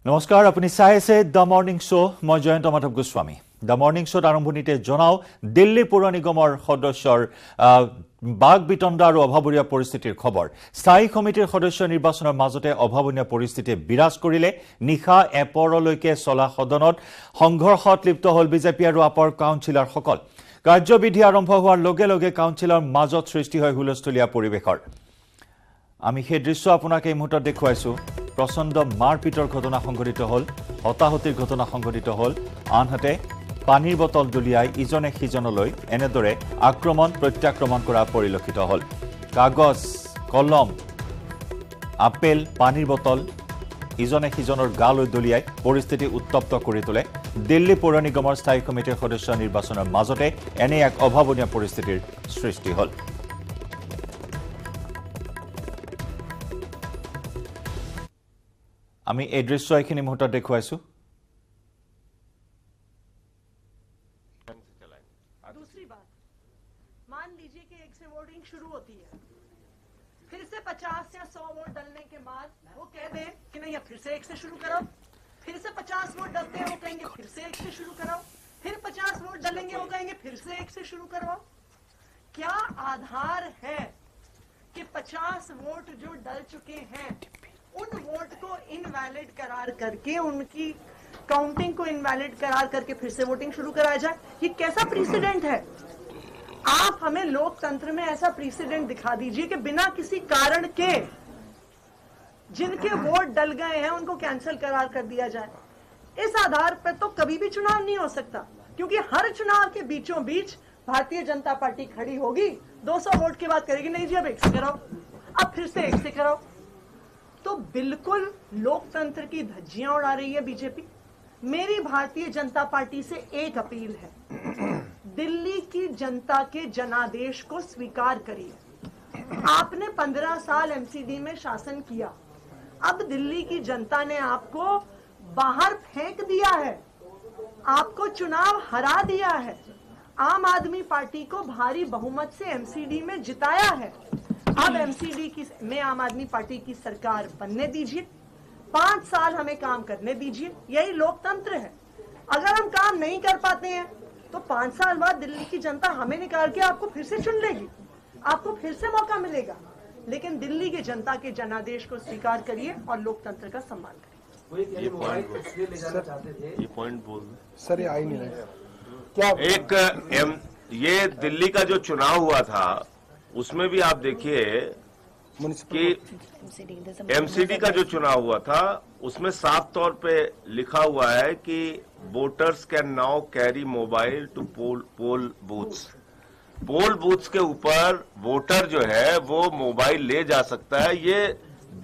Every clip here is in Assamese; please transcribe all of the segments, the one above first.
নমস্কাৰ, আপুনি চাই আছে দ্য মৰ্নিং শ্ব'। মই জয়ন্ত মাধৱ গোস্বামী। দ্য মৰ্নিং শ্ব'ত আৰম্ভণিতে জনাও দিল্লী পৌৰ নিগমৰ সদস্যৰ বাঘ বিতণ্ডা আৰু অভাৱনীয় পৰিস্থিতিৰ খবৰ। স্থায়ী সমিতিৰ সদস্য নিৰ্বাচনৰ মাজতে অভাৱনীয় পৰিস্থিতিয়ে বিৰাজ কৰিলে। নিশা এপৰলৈকে চলা সদনত সংঘৰ্ষত লিপ্ত হ'ল বিজেপি আৰু আপৰ কাউন্সিলৰসকল। কাৰ্যবিধি আৰম্ভ হোৱাৰ লগে লগে কাউন্সিলৰ মাজত সৃষ্টি হয় হুলস্থুলীয়া পৰিৱেশৰ। আমি সেই দৃশ্য আপোনাক এই মুহূৰ্তত দেখুৱাইছো। প্ৰচণ্ড মাৰপিটৰ ঘটনা সংঘটিত হ'ল, হতাহতিৰ ঘটনা সংঘটিত হ'ল। আনহাতে পানীৰ বটল দলিয়াই ইজনে সিজনলৈ এনেদৰে আক্ৰমণ প্ৰত্যাক্ৰমণ কৰা পৰিলক্ষিত হ'ল। কাগজ, কলম, আপেল, পানীৰ বটল ইজনে সিজনৰ গালৈ দলিয়াই পৰিস্থিতি উত্তপ্ত কৰি তোলে। দিল্লী পৌৰ নিগমৰ স্থায়ী সমিতিৰ সদস্য নিৰ্বাচনৰ মাজতে এনে এক অভাৱনীয় পৰিস্থিতিৰ সৃষ্টি হ'ল। আমি এই দৃশ্য এইখিনি মুহূৰ্তত দেখুৱাইছো। दूसरी बात, मान लीजिए कि एक से वोटिंग शुरू होती है, फिर से 50 या 100 वोट डलने के बाद वो कह दे कि नहीं अब फिर से एक से शुरू कराओ, फिर से 50 वोट डलते हैं वो कहेंगे फिर से एक से शुरू कराओ, फिर 50 वोट डलेंगे वो कहेंगे फिर से एक से शुरू करवाओ। क्या आधार है कि 50 वोट जो डल चुके हैं उन वोट को इनवैलिड करार करके उनकी काउंटिंग को इनवैलिड करार करके फिर से वोटिंग शुरू कराया जाए? ये कैसा प्रीसिडेंट है? आप हमें लोकतंत्र में ऐसा प्रीसिडेंट दिखा दीजिए कि बिना किसी कारण के जिनके वोट डल गए हैं उनको कैंसिल करार कर दिया जाए। इस आधार पर तो कभी भी चुनाव नहीं हो सकता, क्योंकि हर चुनाव के बीचों बीच भारतीय जनता पार्टी खड़ी होगी, 200 वोट के बाद करेगी नहीं जी अब एक से कराओ, अब फिर से एक से कराओ। तो बिल्कुल लोकतंत्र की धज्जियां उड़ा रही है बीजेपी। मेरी भारतीय जनता पार्टी से एक अपील है, दिल्ली की जनता के जनादेश को स्वीकार करिए। आपने 15 साल एमसीडी में शासन किया, अब दिल्ली की जनता ने आपको बाहर फेंक दिया है, आपको चुनाव हरा दिया है, आम आदमी पार्टी को भारी बहुमत से एमसीडी में जिताया है। अब एमसीडी में आम आदमी पार्टी की सरकार बनने दीजिए, 5 साल हमें काम करने दीजिए, यही लोकतंत्र है। अगर हम काम नहीं कर पाते हैं तो 5 साल बाद दिल्ली की जनता हमें निकाल के आपको फिर से चुन लेगी, आपको फिर से मौका मिलेगा। लेकिन दिल्ली की जनता के जनादेश को स्वीकार करिए और लोकतंत्र का सम्मान करिए। ये पॉइंट बोल सर, ये आई नहीं रहे क्या? ये दिल्ली का जो चुनाव हुआ था उसमें भी आप देखिए कि एमसीडी का जो चुनाव हुआ था उसमें साफ तौर पे लिखा हुआ है कि voters can now carry mobile to poll booths. Poll booths के ऊपर वोटर जो है वो मोबाइल ले जा सकता है। ये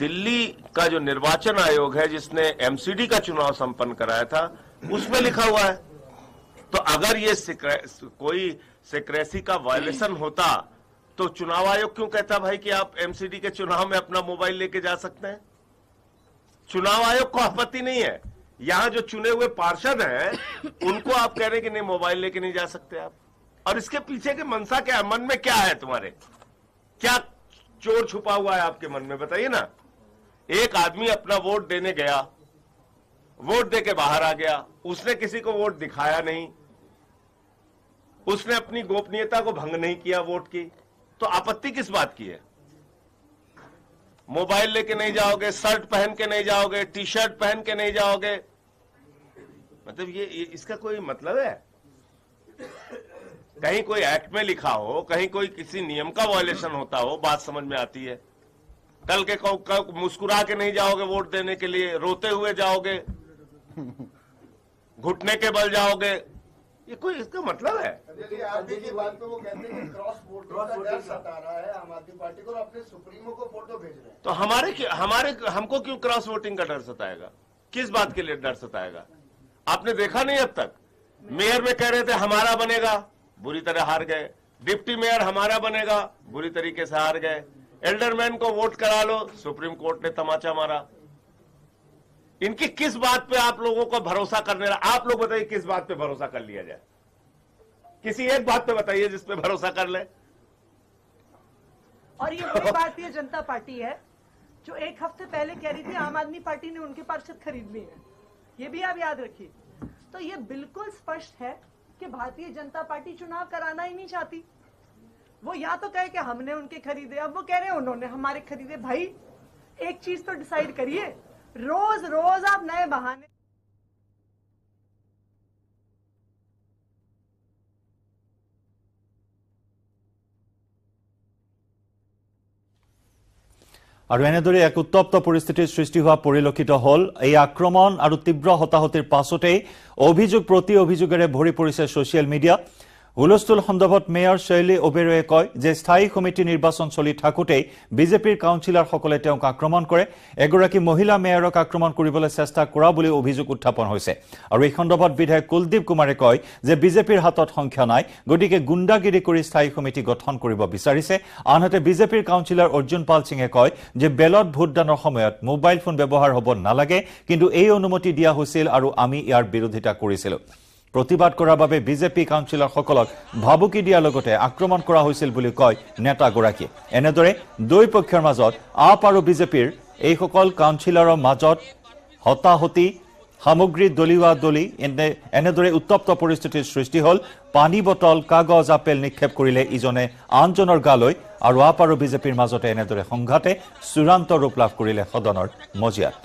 दिल्ली का जो निर्वाचन आयोग है जिसने एमसीडी का चुनाव संपन्न कराया था उसमें लिखा हुआ है। तो अगर ये कोई सिक्रेसी का वायलेशन होता तो चुनाव आयोग क्यों कहता भाई कि आप एमसीडी के चुनाव में अपना मोबाइल लेके जा सकते हैं? चुनाव आयोग को आपत्ति नहीं है, यहां जो चुने हुए पार्षद हैं उनको आप कह रहे हैं कि नहीं मोबाइल लेके नहीं जा सकते आप। और इसके पीछे के मनसा क्या है, मन में क्या है तुम्हारे? क्या चोर छुपा हुआ है आपके मन में, बताइए ना। एक आदमी अपना वोट देने गया, वोट दे के बाहर आ गया, उसने किसी को वोट दिखाया नहीं, उसने अपनी गोपनीयता को भंग नहीं किया वोट की, तो आपत्ति किस बात की है? मोबाइल लेके नहीं जाओगे, शर्ट पहन के नहीं जाओगे, टी शर्ट पहन के नहीं जाओगे, मतलब ये इसका कोई मतलब है? कहीं कोई एक्ट में लिखा हो, कहीं कोई किसी नियम का वायलेशन होता हो, बात समझ में आती है। कल के मुस्कुरा के नहीं जाओगे वोट देने के लिए, रोते हुए जाओगे, घुटने के बल जाओगे, ये कोई इसका मतलब है? आरती की बात पे वो कहते हैं कि क्रॉस वोटिंग का डर सता रहा है आम आदमी पार्टी को और अपने सुप्रीमो को फोटो भेज रहे हैं। तो हमको क्यों क्रॉस वोटिंग का डर सताएगा? किस बात के लिए डर सताएगा? आपने देखा नहीं अब तक? मेयर में कह रहे थे हमारा बनेगा, बुरी तरह हार गए। डिप्टी मेयर हमारा बनेगा, बुरी तरीके से हार गए। एल्डरमैन को वोट करा लो, सुप्रीम कोर्ट ने तमाचा मारा। इनकी किस बात पे आप लोगों को भरोसा करने? आप लोग बताइए किस बात पे भरोसा कर लिया जाए? किसी एक बात पे बताइए जिस पे भरोसा कर ले। और ये वही भारतीय जनता पार्टी है जो एक हफ्ते पहले कह रही थी आम आदमी पार्टी ने उनके पार्षद खरीद लिए हैं। ये भी आप याद रखिए। तो ये बिल्कुल स्पष्ट है कि भारतीय जनता पार्टी चुनाव कराना ही नहीं चाहती। वो या तो कहे कि हमने उनके खरीदे, अब वो कह रहे हैं उन्होंने हमारे खरीदे। भाई एक चीज तो डिसाइड करिए, रोज रोज आप नए बहाने। আৰু এনেদৰে এক উত্তপ্ত পৰিস্থিতিৰ সৃষ্টি হোৱা পৰিলক্ষিত হ'ল। এই আক্ৰমণ আৰু তীব্ৰ হতাহতিৰ পাছতেই অভিযোগ প্ৰতি অভিযোগেৰে ভৰি পৰিছে ছ'চিয়েল মিডিয়া। হুলস্থুল সন্দৰ্ভত মেয়ৰ শৈলী ওবেৰয়ে কয় যে স্থায়ী সমিতি নিৰ্বাচন চলি থাকোঁতেই বিজেপিৰ কাউন্সিলৰসকলে তেওঁক আক্ৰমণ কৰে। এগৰাকী মহিলা মেয়ৰক আক্ৰমণ কৰিবলৈ চেষ্টা কৰা বুলি অভিযোগ উত্থাপন হৈছে। আৰু এই সন্দৰ্ভত বিধায়ক কুলদীপ কুমাৰে কয় যে বিজেপিৰ হাতত সংখ্যা নাই, গতিকে গুণ্ডাগিৰি কৰি স্থায়ী সমিতি গঠন কৰিব বিচাৰিছে। আনহাতে বিজেপিৰ কাউন্সিলৰ অৰ্জুন পাল সিঙে কয় যে বেলত ভোটদানৰ সময়ত মোবাইল ফোন ব্যৱহাৰ হ'ব নালাগে, কিন্তু এই অনুমতি দিয়া হৈছিল আৰু আমি ইয়াৰ বিৰোধিতা কৰিছিলোঁ। প্ৰতিবাদ কৰাৰ বাবে বিজেপি কাউন্সিলৰসকলক ভাবুকি দিয়াৰ লগতে আক্ৰমণ কৰা হৈছিল বুলি কয় নেতাগৰাকীয়ে। এনেদৰে দুই পক্ষৰ মাজত আপ আৰু বিজেপিৰ এইসকল কাউন্সিলৰৰ মাজত হতাহতি, সামগ্ৰী দলিওৱা দলি, এনেদৰে উত্তপ্ত পৰিস্থিতিৰ সৃষ্টি হ'ল। পানী বটল, কাগজ, আপেল নিক্ষেপ কৰিলে ইজনে আনজনৰ গালৈ। আৰু আপ আৰু বিজেপিৰ মাজতে এনেদৰে সংঘাতে চূড়ান্ত ৰূপ লাভ কৰিলে সদনৰ মজিয়াত।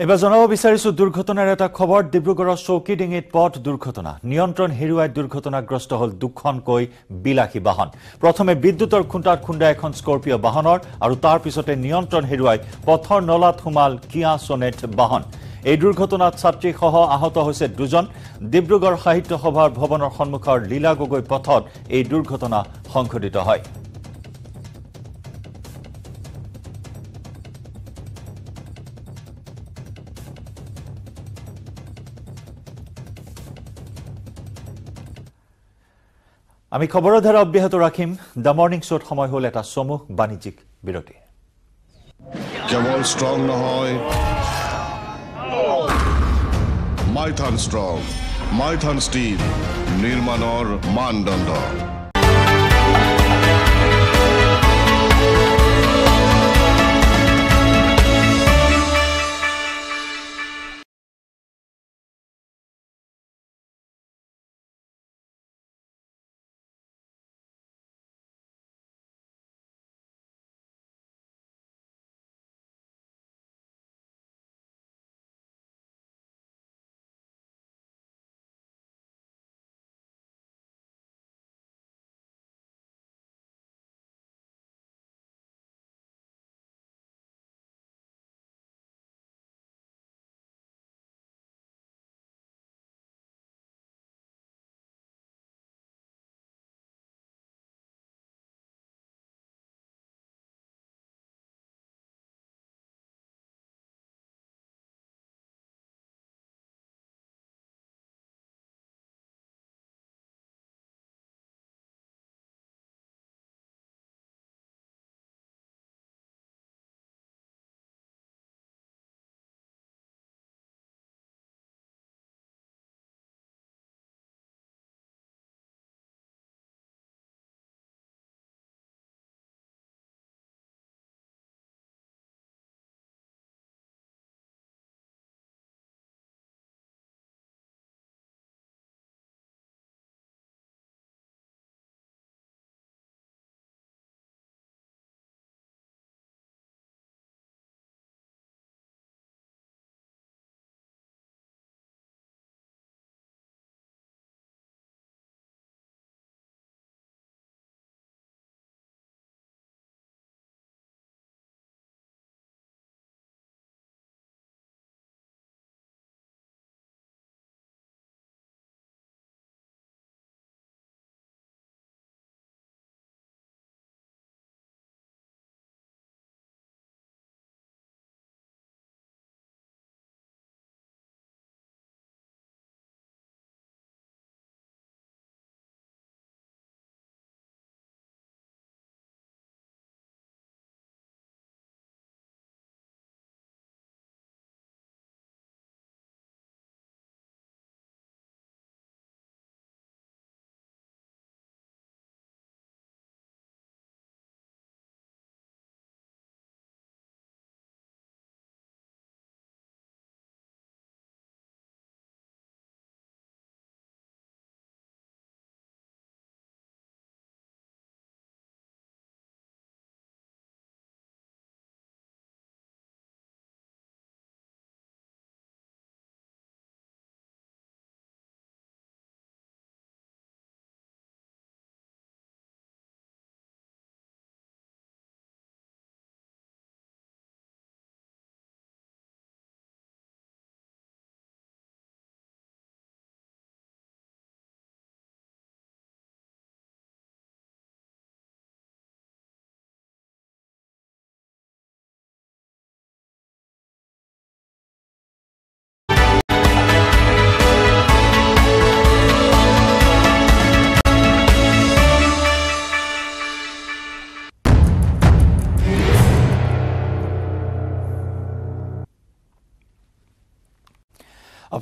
এবাৰ জনাব বিচাৰিছো দুৰ্ঘটনাৰ এটা খবৰ। ডিব্ৰুগড়ৰ চৌকিডিঙিত পথ দুৰ্ঘটনা, নিয়ন্ত্ৰণ হেৰুৱাই দুৰ্ঘটনাগ্ৰস্ত হ'ল দুখনকৈ বিলাসী বাহন। প্ৰথমে বিদ্যুতৰ খুঁটাত খুন্দা এখন স্কৰ্পিঅ' বাহনৰ আৰু তাৰ পিছতে নিয়ন্ত্ৰণ হেৰুৱাই পথৰ নলাত সোমাল কিয়া ছনেট বাহন। এই দুৰ্ঘটনাত ছাত্ৰীসহ আহত হৈছে দুজন। ডিব্ৰুগড় সাহিত্য সভাৰ ভৱনৰ সন্মুখৰ লীলা গগৈ পথত এই দুৰ্ঘটনা সংঘটিত হয়। আমি খবৰৰ ধাৰা অব্যাহত ৰাখিম। দ্য মৰ্নিং শ্ব'ত সময় হ'ল এটা চমু বাণিজ্যিক বিৰতি। কেৱল ষ্ট্ৰং নহয়, মাইথান ষ্ট্ৰং, মাইথান ষ্টীল, নিৰ্মাণৰ মানদণ্ড।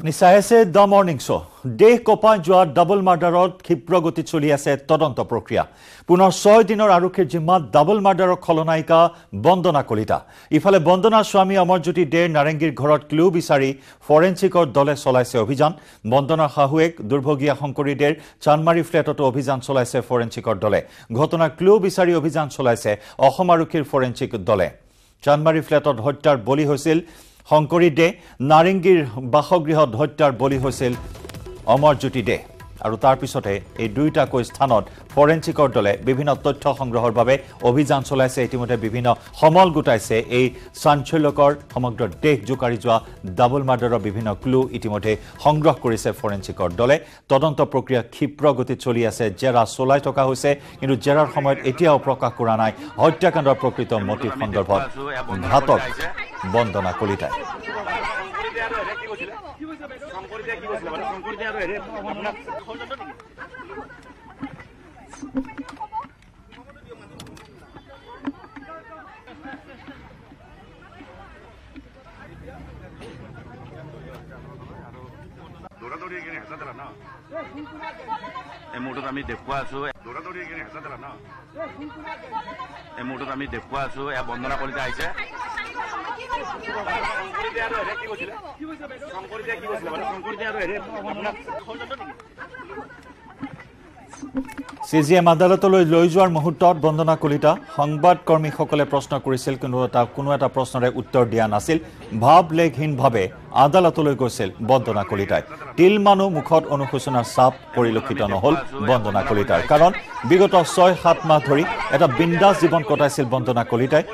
আপনি চাই আছে দ্য মৰ্ণিং শ্ব দেশ কঁপাই যোৱা ডাবল মাৰ্ডাৰত ক্ষিপ্ৰ গতিত চলি আছে তদন্ত প্ৰক্ৰিয়া পুনৰ 6 দিনৰ আৰক্ষীৰ জিম্মাত ডাবল মাৰ্ডাৰৰ খলনায়িকা বন্দনা কলিতা ইফালে বন্দনাৰ স্বামী অমৰজ্যোতি দেৰ নাৰেংগীৰ ঘৰত ক্লু বিচাৰি ফৰেনচিকৰ দলে চলাইছে অভিযান বন্দনাৰ শাহুৱেক দুৰ্ভগীয়া শংকৰী দেৰ চানমাৰী ফ্লেটতো অভিযান চলাইছে ফৰেনচিকৰ দলে ঘটনাৰ ক্লু বিচাৰি অভিযান চলাইছে অসম আৰক্ষীৰ ফৰেনচিক দলে চানমাৰী ফ্লেটত হত্যাৰ বলি হৈছিল শংকৰী দে নাৰেংগীৰ বাসগৃহত হত্যাৰ বলি হৈছিল অমৰজ্যোতি দে আৰু তাৰ পিছতে এই দুইটাকৈ স্থানত ফৰেনচিকৰ দলে বিভিন্ন তথ্য সংগ্ৰহৰ বাবে অভিযান চলাইছে ইতিমধ্যে বিভিন্ন সমল গোটাইছে এই চাঞ্চল্যকৰ সমগ্ৰ দেশ জোকাৰি যোৱা ডাবল মাৰ্ডাৰৰ বিভিন্ন ক্লু ইতিমধ্যে সংগ্ৰহ কৰিছে ফৰেনচিকৰ দলে তদন্ত প্ৰক্ৰিয়া ক্ষিপ্ৰ গতিত চলি আছে জেৰা চলাই থকা হৈছে কিন্তু জেৰাৰ সময়ত এতিয়াও প্ৰকাশ কৰা নাই হত্যাকাণ্ডৰ প্ৰকৃত মটিভ সন্দৰ্ভত ঘাতক বন্দনা কলিতাই মুহূৰ্তত আমি দেখুৱাই আছো এয়া বন্দনা কলিতা আহিছে CGM আদালতলৈ লৈ যোৱাৰ মুহূৰ্তত বন্দনা কলিতা সংবাদকৰ্মীসকলে প্ৰশ্ন কৰিছিল কিন্তু কোনো এটা প্ৰশ্নৰে উত্তৰ দিয়া নাছিল ভাৱলেখহীনভাৱে আদালতলৈ গৈছিল বন্দনা কলিতাই তিল মানুহ মুখত অনুশোচনাৰ চাপ পৰিলক্ষিত নহল বন্দনা কলিতাৰ কাৰণ বিগত 6-7 মাহ ধৰি এটা বিন্দাস জীৱন কটাইছিল বন্দনা কলিতাই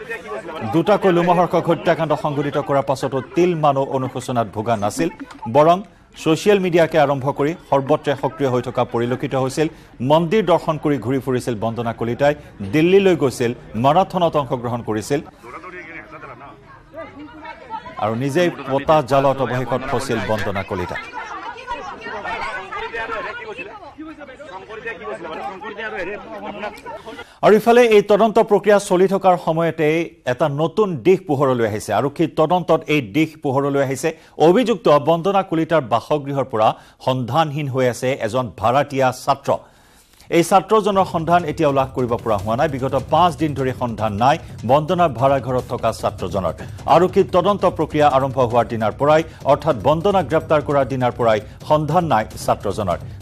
দুটাকৈ লোমহৰ্ষক হত্যাকাণ্ড সংঘটিত কৰাৰ পাছতো তিল মানুহ অনুশোচনাত ভোগা নাছিল বৰং সোশ্যাল মিডিয়াকে আৰম্ভ কৰি সৰ্বত্ৰে সক্ৰিয় হৈ থকা পৰিলক্ষিত হৈছিল মন্দিৰ দৰ্শন কৰি ঘূৰি ফুৰিছিল বন্দনা কলিতাই দিল্লীলৈ গৈছিল মাৰাথনত অংশগ্ৰহণ কৰিছিল আৰু নিজেই পতা জালত অৱশেষত ফচিল বন্দনা কলিতা আৰু ইফালে এই তদন্ত প্ৰক্ৰিয়া চলি থকাৰ সময়তে এটা নতুন দিশ পোহৰলৈ আহিছে আৰক্ষীৰ তদন্তত এই দিশ পোহৰলৈ আহিছে অভিযুক্ত বন্দনা কলিতাৰ বাসগৃহৰ পৰা সন্ধানহীন হৈ আছে এজন ভাড়াতীয়া ছাত্ৰ এই ছাত্ৰজনৰ সন্ধান এতিয়াও লাভ কৰিব পৰা হোৱা নাই বিগত 5 দিন ধৰি সন্ধান নাই বন্দনাৰ ভাড়া ঘৰত থকা ছাত্ৰজনৰ আৰক্ষীৰ তদন্ত প্ৰক্ৰিয়া আৰম্ভ হোৱাৰ দিনাৰ পৰাই অৰ্থাৎ বন্দনা গ্ৰেপ্তাৰ কৰাৰ দিনাৰ পৰাই সন্ধান নাই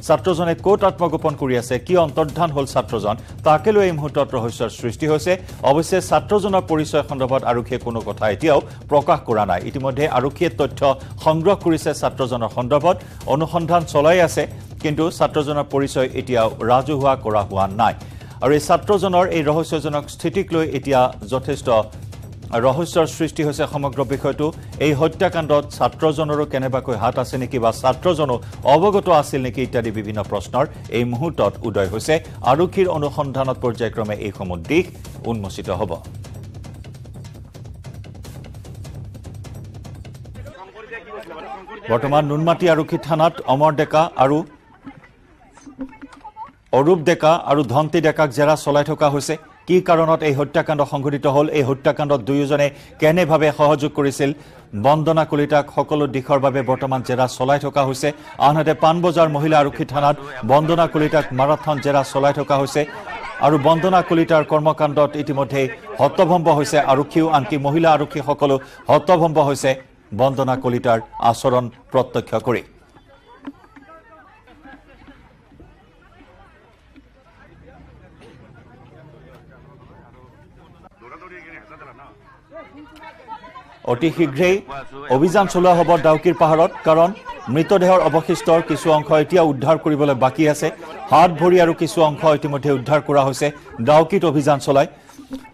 ছাত্ৰজনে ক'ত আত্মগোপন কৰি আছে কি অন্তৰ্ধান হ'ল ছাত্ৰজন তাকে লৈ এই মুহূৰ্তত ৰহস্যৰ সৃষ্টি হৈছে অৱশ্যে ছাত্ৰজনৰ পৰিচয় সন্দৰ্ভত আৰক্ষীয়ে কোনো কথা এতিয়াও প্ৰকাশ কৰা নাই ইতিমধ্যে আৰক্ষীয়ে তথ্য সংগ্ৰহ কৰিছে ছাত্ৰজনৰ সন্দৰ্ভত অনুসন্ধান চলাই আছে কিন্তু ছাত্ৰজনৰ পৰিচয় এতিয়াও ৰাজহুৱা কৰা হোৱা নাই আৰু এই ছাত্ৰজনৰ এই ৰহস্যজনক স্থিতিক লৈ এতিয়া যথেষ্ট ৰহস্যৰ সৃষ্টি হৈছে সমগ্ৰ বিষয়টো এই হত্যাকাণ্ডত ছাত্ৰজনৰো কেনেবাকৈ হাত আছে নেকি বা ছাত্ৰজনো অৱগত আছিল নেকি ইত্যাদি বিভিন্ন প্ৰশ্নৰ এই মুহূৰ্তত উদয় হৈছে আৰক্ষীৰ অনুসন্ধানত পৰ্যায়ক্ৰমে এই সমূহ দিশ উন্মোচিত হ'ব বৰ্তমান নুনমাটি আৰক্ষী থানাত অমৰ ডেকা আৰু অৰূপ ডেকা আৰু ধন্তি ডেকাক জেৰা চলাই থকা হৈছে কি কাৰণত এই হত্যাকাণ্ড সংঘটিত হ'ল এই হত্যাকাণ্ডত দুয়োজনে কেনেভাৱে সহযোগ কৰিছিল বন্দনা কলিতাক সকলো দিশৰ বাবে বৰ্তমান জেৰা চলাই থকা হৈছে আনহাতে পানবজাৰ মহিলা আৰক্ষী থানাত বন্দনা কলিতাক মাৰাথন জেৰা চলাই থকা হৈছে আৰু বন্দনা কলিতাৰ কৰ্মকাণ্ডত ইতিমধ্যে হতভম্ব হৈছে আৰক্ষীও আনকি মহিলা আৰক্ষীসকলো হতভম্ব হৈছে বন্দনা কলিতাৰ আচৰণ প্ৰত্যক্ষ কৰি অতি শীঘ্ৰেই অভিযান চলোৱা হ'ব ডাউকিৰ পাহাৰত কাৰণ মৃতদেহৰ অৱশিষ্টৰ কিছু অংশ এতিয়া উদ্ধাৰ কৰিবলৈ বাকী আছে হাত ভৰি আৰু কিছু অংশ ইতিমধ্যে উদ্ধাৰ কৰা হৈছে ডাউকিত অভিযান চলাই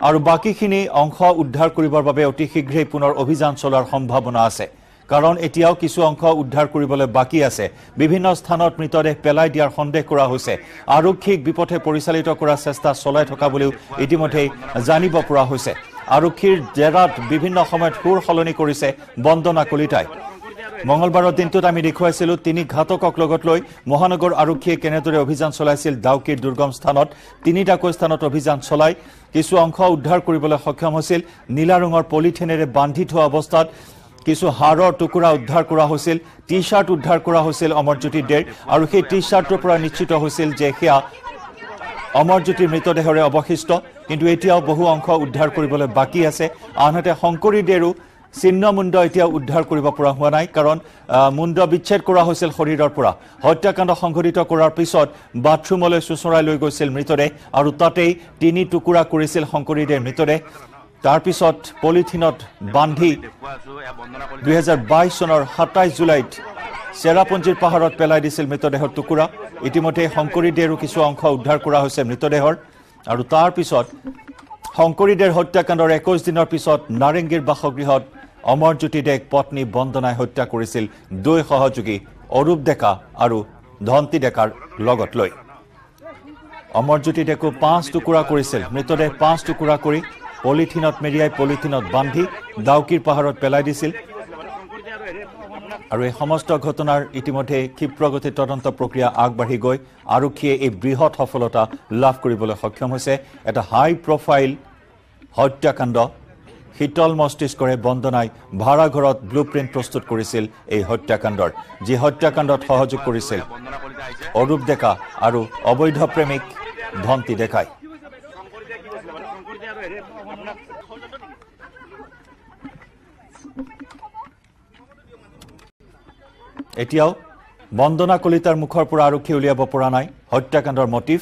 আৰু বাকিখিনি অংশ উদ্ধাৰ কৰিবৰ বাবে অতি শীঘ্ৰেই পুনৰ অভিযান চলোৱাৰ সম্ভাৱনা আছে কাৰণ এতিয়াও কিছু অংশ উদ্ধাৰ কৰিবলৈ বাকী আছে বিভিন্ন স্থানত মৃতদেহ পেলাই দিয়াৰ সন্দেহ কৰা হৈছে আৰক্ষীক বিপথে পৰিচালিত কৰাৰ চেষ্টা চলাই থকা বুলিও ইতিমধ্যে জানিব পৰা হৈছে আৰক্ষীৰ জেৰাত বিভিন্ন সময়ত সুৰ সলনি কৰিছে বন্দনা কলিতাই মঙ্গলবাৰৰ দিনটোত আমি দেখুৱাইছিলোঁ তিনি ঘাতকক লগত লৈ মহানগৰ আৰক্ষীয়ে কেনেদৰে অভিযান চলাইছিল ডাউকিৰ দুৰ্গম স্থানত তিনিটাকৈ স্থানত অভিযান চলাই কিছু অংশ উদ্ধাৰ কৰিবলৈ সক্ষম হৈছিল নীলা ৰঙৰ পলিথিনেৰে বান্ধি থোৱা অৱস্থাত কিছু হাড়ৰ টুকুৰা উদ্ধাৰ কৰা হৈছিল টি-শাৰ্ট উদ্ধাৰ কৰা হৈছিল অমৰজ্যোতি দেৰ আৰু সেই টি-শাৰ্টৰ পৰা নিশ্চিত হৈছিল যে সেয়া অমৰজ্যোতিৰ মৃতদেহৰে অৱশিষ্ট কিন্তু এতিয়াও বহু অংশ উদ্ধাৰ কৰিবলৈ বাকি আছে আনহাতে শংকৰী দেৰো চিহ্ন মুণ্ড এতিয়া উদ্ধাৰ কৰিব পৰা হোৱা নাই কাৰণ মুণ্ড বিচ্ছেদ কৰা হৈছিল শৰীৰৰ পৰা হত্যাকাণ্ড সংঘটিত কৰাৰ পিছত বাথৰুমলৈ চুচৰাই লৈ গৈছিল মৃতদেহ আৰু তাতেই তিনি টুকুৰা কৰিছিল শংকৰী দেৰ মৃতদেহ তাৰ পিছত পলিথিনত বান্ধি 2022 চনৰ 27 জুলাইত চেৰাপুঞ্জীৰ পাহাৰত পেলাই দিছিল মৃতদেহৰ টুকুৰা ইতিমধ্যে শংকৰী দেৰো কিছু অংশ উদ্ধাৰ কৰা হৈছে মৃতদেহৰ আৰু তাৰ পিছত শংকৰী দেৰ হত্যাকাণ্ডৰ 21 দিনৰ পিছত নাৰেংগীৰ বাসগৃহত অমৰজ্যোতি দেক পত্নী বন্দনাই হত্যা কৰিছিল দুই সহযোগী অৰূপ ডেকা আৰু ধন্তি ডেকাৰ লগত লৈ অমৰজ্যোতি ডেকো 5 টুকুৰা কৰিছিল মৃতদেহ 5 টুকুৰা কৰি পলিথিনত মেৰিয়াই পলিথিনত বান্ধি দাউকিৰ পাহাৰত পেলাই দিছিল আৰু এই সমস্ত ঘটনাৰ ইতিমধ্যে ক্ষিপ্ৰগতিত তদন্ত প্ৰক্ৰিয়া আগবাঢ়ি গৈ আৰক্ষীয়ে এই বৃহৎ সফলতা লাভ কৰিবলৈ সক্ষম হৈছে এটা হাই প্ৰফাইল হত্যাকাণ্ড শীতল মস্তিষ্কৰে বন্দনাই ভাড়াঘৰত ব্লুপ্ৰিণ্ট প্ৰস্তুত কৰিছিল এই হত্যাকাণ্ডৰ যি হত্যাকাণ্ডত সহযোগ কৰিছিল অৰূপ ডেকা আৰু অবৈধ প্ৰেমিক ধন্তি ডেকাই এতিয়াও বন্দনা কলিতাৰ মুখৰ পৰা আৰক্ষী উলিয়াব পৰা নাই হত্যাকাণ্ডৰ মটিভ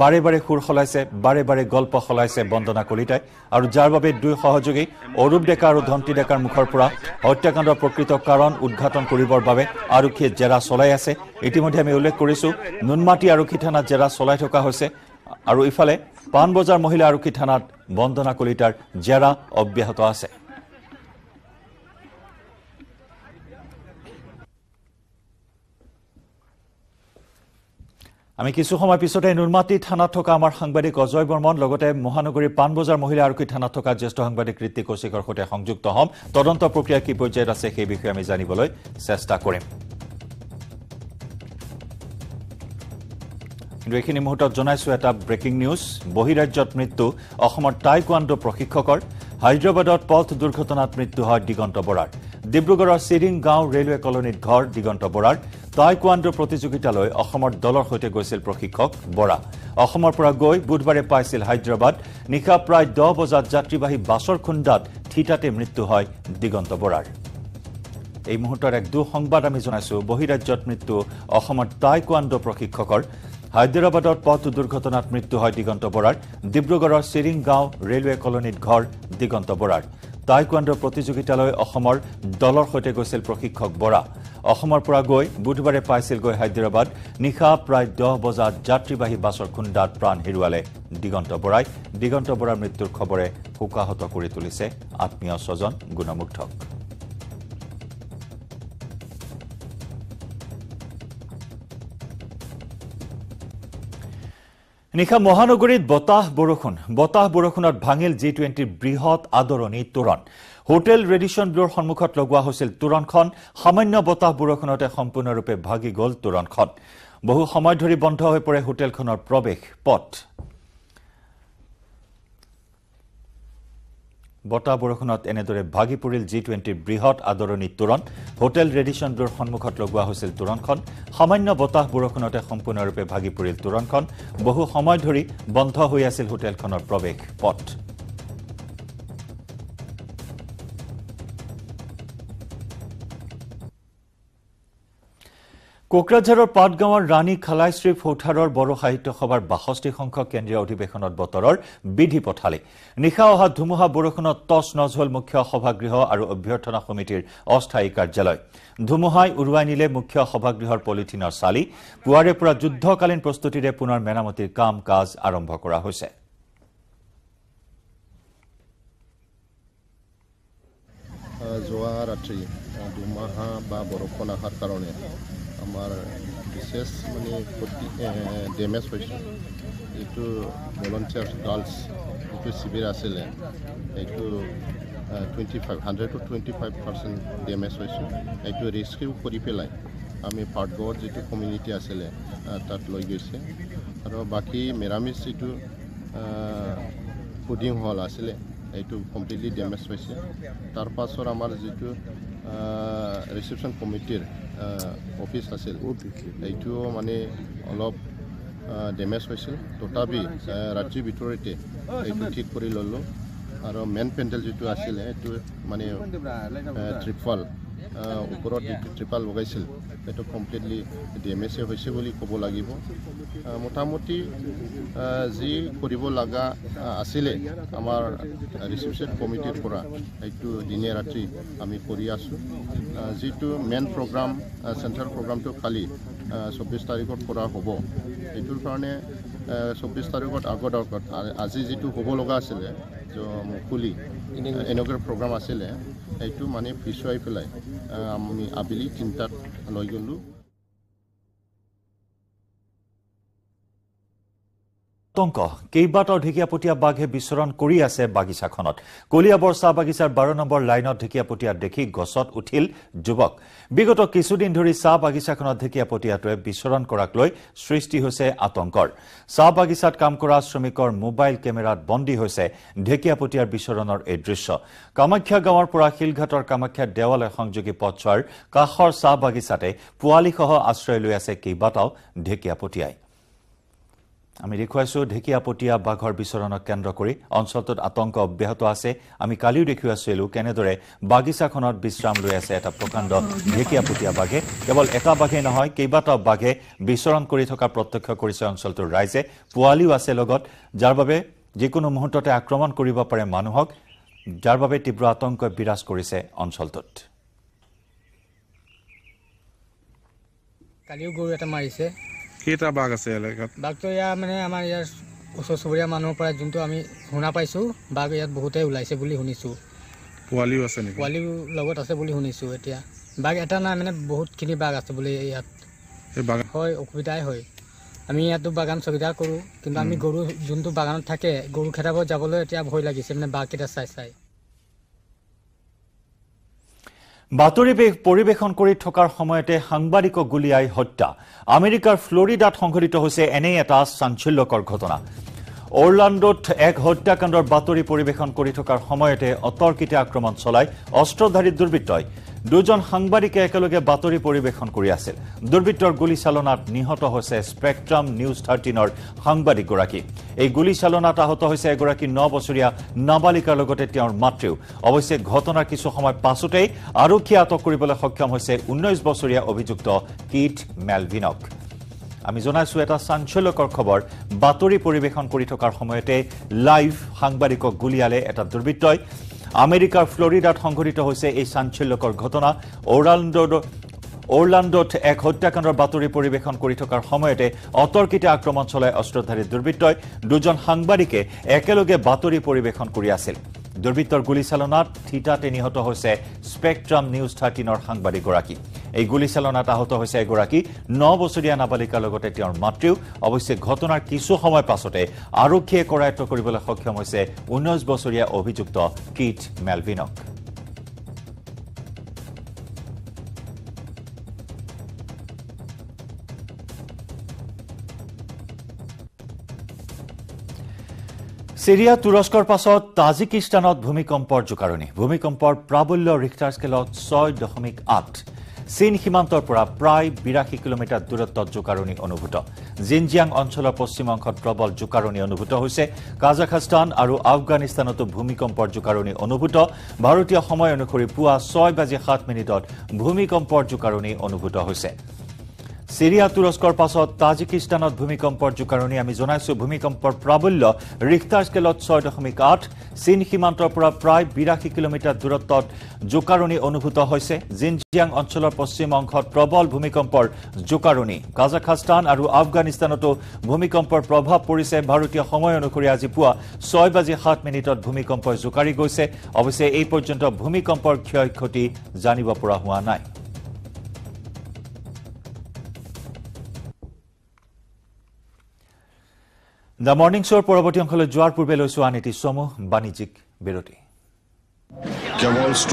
বাৰে বাৰে সুৰ খলাইছে বাৰে বাৰে গল্প খলাইছে বন্দনা কলিতাই আৰু যাৰ বাবে দুই সহযোগী অৰূপ ডেকা আৰু ধন্তি ডেকাৰ মুখৰ পৰা হত্যাকাণ্ডৰ প্ৰকৃত কাৰণ উদ্ঘাটন কৰিবৰ বাবে আৰক্ষীয়ে জেৰা চলাই আছে ইতিমধ্যে আমি উল্লেখ কৰিছো নুনমাটি আৰক্ষী থানাত জেৰা চলাই থকা হৈছে আৰু ইফালে পানবজাৰ মহিলা আৰক্ষী থানাত বন্দনা কলিতাৰ জেৰা অব্যাহত আছে আমি কিছু সময় পিছতে নুনমাটি থানাত থকা আমাৰ সাংবাদিক অজয় বৰ্মন লগতে মহানগৰীৰ পানবজাৰ মহিলা আৰক্ষী থানাত থকা জ্যেষ্ঠ সাংবাদিক ঋত্বিক কৌশিকৰ সৈতে সংযুক্ত হ'ম তদন্ত প্ৰক্ৰিয়া কি পৰ্যায়ত আছে সেই বিষয়ে আমি জানিবলৈ চেষ্টা কৰিম কিন্তু এইখিনি মুহূৰ্তত জনাইছো এটা ব্ৰেকিং নিউজ বহিৰাজ্যত মৃত্যু অসমৰ টাইকোৱাণ্ডো প্ৰশিক্ষকৰ হায়দৰাবাদত পথ দুৰ্ঘটনাত মৃত্যু হয় দিগন্ত বৰাৰ ডিব্ৰুগড়ৰ চিৰিং গাঁও ৰেলৱে কলনীত ঘৰ দিগন্ত বৰাৰ টাইকোৱাণ্ডো প্ৰতিযোগিতালৈ অসমৰ দলৰ সৈতে গৈছিল প্ৰশিক্ষক বৰা অসমৰ পৰা গৈ বুধবাৰে পাইছিল হায়দৰাবাদ নিশা প্ৰায় 10 বজাত যাত্ৰীবাহী বাছৰ খুন্দাত থিতাতে মৃত্যু হয় দিগন্ত বৰাৰ এই মুহূৰ্তৰ এক দুঃসংবাদ আমি জনাইছো বহিৰাজ্যত মৃত্যু অসমৰ টাইকোৱাণ্ডো প্ৰশিক্ষকৰ হায়দৰাবাদত পথ দুৰ্ঘটনাত মৃত্যু হয় দিগন্ত বৰাৰ ডিব্ৰুগড়ৰ চিৰিং গাঁও ৰেলৱে কলনীত ঘৰ দিগন্ত বৰাৰ টাইকোৱাণ্ডো প্ৰতিযোগিতালৈ অসমৰ দলৰ সৈতে গৈছিল প্ৰশিক্ষক বৰা অসমৰ পৰা গৈ বুধবাৰে পাইছিল গৈ হায়দৰাবাদ নিশা প্ৰায় 10 বজাত যাত্ৰীবাহী বাছৰ খুন্দাত প্ৰাণ হেৰুৱালে দিগন্ত বৰাৰ মৃত্যুৰ খবৰে শোকাহত কৰি তুলিছে আত্মীয় স্বজন গুণমুগ্ধক নিশা মহানগৰীত বতাহ বৰষুণত ভাঙিল G20 বৃহৎ আদৰণি তোৰণ হোটেল ৰেডিশ্যন ব্লুৰ সন্মুখত লগোৱা হৈছিল তোৰণখন সামান্য বতাহ বৰষুণতে সম্পূৰ্ণৰূপে ভাগি গ'ল তোৰণখন বহু সময় ধৰি বন্ধ হৈ পৰে হোটেলখনৰ প্ৰৱেশ পথ বতাহ বৰষুণত এনেদৰে ভাগি পৰিল G20 বৃহৎ আদৰণি তোৰণ হোটেল ৰেডিশ্যন ব্লুৰ সন্মুখত লগোৱা হৈছিল তোৰণখন সামান্য বতাহ বৰষুণতে সম্পূৰ্ণৰূপে ভাগি পৰিল তোৰণখন বহু সময় ধৰি বন্ধ হৈ আছিল হোটেলখনৰ প্ৰৱেশ পথ কোকৰাঝাৰৰ পাটগাঁৱৰ ৰাণী খালাইশ্ৰী ফৌঠাৰৰ বড়ো সাহিত্য সভাৰ 62 সংখ্যক কেন্দ্ৰীয় অধিৱেশনত বতৰৰ বিধি পঠালে নিশা অহা ধুমুহা বৰষুণত টছ নজ হ'ল মুখ্য সভাগৃহ আৰু অভ্যৰ্থনা সমিতিৰ অস্থায়ী কাৰ্যালয় ধুমুহাই উৰুৱাই নিলে মুখ্য সভাগৃহৰ পলিথিনৰ চালি পুৱাৰে পৰা যুদ্ধকালীন প্ৰস্তুতিৰে পুনৰ মেৰামতিৰ কাম কাজ আৰম্ভ কৰা হৈছে যোৱা ৰাতি ধুমুহা বা বৰষুণ অহাৰ কাৰণে আমাৰ বিশেষ মানে ডেমেজ হৈছে এইটো ভলণ্টিয়াৰ গাৰ্লছ এইটো শিবিৰ আছিলে এইটো 100 to 25% ডেমেজ হৈছে এইটো ৰেস্কিউ কৰি পেলাই আমি পাটগাঁৱৰ যিটো কমিউনিটি আছিলে তাত লৈ গৈছে আৰু বাকী মেৰামিছ যিটো পুডিং হল আছিলে এইটো কমপ্লিটলি ডেমেজ হৈছে তাৰ পাছত আমাৰ যেটো ৰিসেপশন কমিটিৰ অফিস আছিল এইটো মানে অলপ ডেমেজ হৈছিল তথাপি ৰাজ্যৰ ভিতৰতে এইটো ঠিক কৰি ললো আৰু মেন পেন্ডেল যেটো আছিল এইটো মানে ট্ৰিপল ওপৰত যেটো ট্ৰিপল লগাইছিল এইটো কমপ্লিটলি ডেমেজ হৈছে বুলি ক'ব লাগিব মোটামুটি যি কৰিব লাগা আছিলে আমাৰ ৰিসেপশন কমিটিৰ পৰা এইটো দিনে ৰাতি আমি কৰি আছো যেটো মেন প্ৰগ্ৰাম সেন্ট্ৰেল প্ৰগ্ৰামটো খালি 24 তাৰিখৰ পৰা হ'ব এইটোৰ কাৰণে 24 তাৰিখত আগত আজি যেটো হ'ব লগা আছিলে যে মুকুলি ইনগ্ৰেট প্ৰগ্ৰাম আছিলে এইটো মানে পিছুৱাই পেলাই আমি আবেলি 3টাত লৈ গলো আতংক কেইবাটাও ঢেকিয়াপতীয়া বাঘে বিচৰণ কৰি আছে বাগিচাখনত কলিয়াবৰ চাহ বাগিচাৰ 12 নম্বৰ লাইনত ঢেকিয়াপতীয়া দেখি গছত উঠিল যুৱক বিগত কিছুদিন ধৰি চাহ বাগিচাখনত ঢেকিয়াপতীয়াটোৱে বিচৰণ কৰাক লৈ সৃষ্টি হৈছে আতংকৰ চাহ বাগিচাত কাম কৰা শ্ৰমিকৰ মোবাইল কেমেৰাত বন্দী হৈছে ঢেকিয়াপতীয়াৰ বিচৰণৰ এই দৃশ্য কামাখ্যা গাঁৱৰ পৰা শিলঘাটৰ কামাখ্যা দেৱালয় সংযোগী পথছোৱাৰ কাষৰ চাহ বাগিচাতে পোৱালিসহ আশ্ৰয় লৈ আছে কেইবাটাও ঢেকিয়াপতীয়াই আমি দেখুৱাইছো ঢেকিয়াপতীয়া বাঘৰ বিচৰণক কেন্দ্ৰ কৰি অঞ্চলটোত আতংক অব্যাহত আছে আমি কালিও দেখুৱাইছিলো কেনেদৰে বাগিচাখনত বিশ্ৰাম লৈ আছে এটা প্ৰকাণ্ড ঢেকিয়াপতীয়া বাঘে কেৱল এটা বাঘে নহয় কেইবাটাও বাঘে বিচৰণ কৰি থকা প্ৰত্যক্ষ কৰিছে অঞ্চলটোৰ ৰাইজে পোৱালিও আছে লগত যাৰ বাবে যিকোনো মুহূৰ্ততে আক্ৰমণ কৰিব পাৰে মানুহক যাৰ বাবে তীব্ৰ আতংক বিৰাজ কৰিছে অঞ্চলটোত কালিও গৰু এটা মাৰিছে কেইটা বাঘ আছে এলেকাত বাঘটো ইয়াৰ মানে আমাৰ ইয়াৰ ওচৰ চুবুৰীয়া মানুহৰ পৰা যোনটো আমি শুনা পাইছো বাঘ ইয়াত বহুতে ওলাইছে বুলি শুনিছো পোৱালিও আছে নেকি পোৱালিও লগত আছে বুলি শুনিছো এতিয়া বাঘ এটা নাই মানে বহুতখিনি বাঘ আছে বুলি ইয়াত এই বাঘ হয় অসুবিধাই হয় আমি ইয়াতো বাগান চকিদাৰ কৰো কিন্তু আমি গৰু যোনটো বাগানত থাকে গৰু খেদাব যাবলৈ এতিয়া ভয় লাগিছে মানে বাঘ কেইটা চাই বাতৰি পৰিবেশন কৰি থকাৰ সময়তে সাংবাদিকক গুলিয়াই হত্যা আমেৰিকাৰ ফ্লোৰিডাত সংঘটিত হৈছে এনে এটা চাঞ্চল্যকৰ ঘটনা অৰ্লাণ্ডোত এক হত্যাকাণ্ডৰ বাতৰি পৰিবেশন কৰি থকাৰ সময়তে অতৰ্কিতে আক্ৰমণ চলাই অস্ত্ৰধাৰী দুৰ্বৃত্তই দুজন সাংবাদিকে একেলগে বাতৰি পৰিবেশন কৰি আছিল দুৰ্বৃত্তৰ গুলীচালনাত নিহত হৈছে স্পেক্ট্ৰাম নিউজ 13ৰ সাংবাদিকগৰাকী এই গুলীচালনাত আহত হৈছে এগৰাকী 9 বছৰীয়া নাবালিকাৰ লগতে তেওঁৰ মাতৃও অৱশ্যে ঘটনাৰ কিছু সময় পাছতেই আৰক্ষীয়ে আটক কৰিবলৈ সক্ষম হৈছে 19 বছৰীয়া অভিযুক্ত কিট মেলভিনক আমি জনাইছো এটা চাঞ্চল্যকৰ খবৰ বাতৰি পৰিবেশন কৰি থকাৰ সময়তে লাইভ সাংবাদিকক গুলিয়ালে এটা দুৰ্বৃত্তই আমেৰিকাৰ ফ্লোৰিডাত সংঘটিত হৈছে এই চাঞ্চল্যকৰ ঘটনা অৰ্লাণ্ডোত এক হত্যাকাণ্ডৰ বাতৰি পৰিবেশন কৰি থকাৰ সময়তে অতৰ্কিতে আক্ৰমণ চলাই অস্ত্ৰধাৰী দুৰ্বৃত্তই দুজন সাংবাদিকে একেলগে বাতৰি পৰিবেশন কৰি আছিল দুৰ্বৃত্তৰ গুলীচালনাত থিতাতে নিহত হৈছে স্পেক্ট্ৰাম নিউজ 13ৰ সাংবাদিকগৰাকী এই গুলীচালনাত আহত হৈছে এগৰাকী 9 বছৰীয়া নাবালিকাৰ লগতে তেওঁৰ মাতৃও অৱশ্যে ঘটনাৰ কিছু সময় পাছতে আৰক্ষীয়ে কৰায়ত্ব কৰিবলৈ সক্ষম হৈছে 19 বছৰীয়া অভিযুক্ত কিট মেলভিনক সিৰিয়া তুৰস্কৰ পাছত তাজিকিস্তানত ভূমিকম্পৰ জোকাৰণি ভূমিকম্পৰ প্ৰাবল্য ৰিক্টাৰ স্কেলত 6.8 চীন সীমান্তৰ পৰা প্ৰায় 82 কিলোমিটাৰ দূৰত্বত জোকাৰণি অনুভূত জিনজিয়াং অঞ্চলৰ পশ্চিম অংশত প্ৰবল জোকাৰণি অনুভূত হৈছে কাজাখস্তান আৰু আফগানিস্তানতো ভূমিকম্পৰ জোকাৰণি অনুভূত ভাৰতীয় সময় অনুসৰি পুৱা 6:07 ভূমিকম্পৰ জোকাৰণি অনুভূত হৈছে সিৰিয়া তুৰস্কৰ পাছত তাজিকিস্তানত ভূমিকম্পৰ জোকাৰণি আমি জনাইছো ভূমিকম্পৰ প্ৰাবল্য ৰিক্টাৰ স্কেলত 6.8 চীন সীমান্তৰ পৰা প্ৰায় 82 কিলোমিটাৰ দূৰত্বত জোকাৰণি অনুভূত হৈছে জিনজিয়াং অঞ্চলৰ পশ্চিম অংশত প্ৰবল ভূমিকম্পৰ জোকাৰণি কাজাখস্তান আৰু আফগানিস্তানতো ভূমিকম্পৰ প্ৰভাৱ পৰিছে ভাৰতীয় সময় অনুসৰি আজি পুৱা 6:07 ভূমিকম্পই জোকাৰি গৈছে অৱশ্যে এই পৰ্যন্ত ভূমিকম্পৰ ক্ষয়ক্ষতি জানিব পৰা হোৱা নাই The Morning Show পৰৱৰ্তী অংশলৈ যোৱাৰ পূৰ্বে লৈছো আন এটি সমূহ বাণিজ্যিক বিৰতি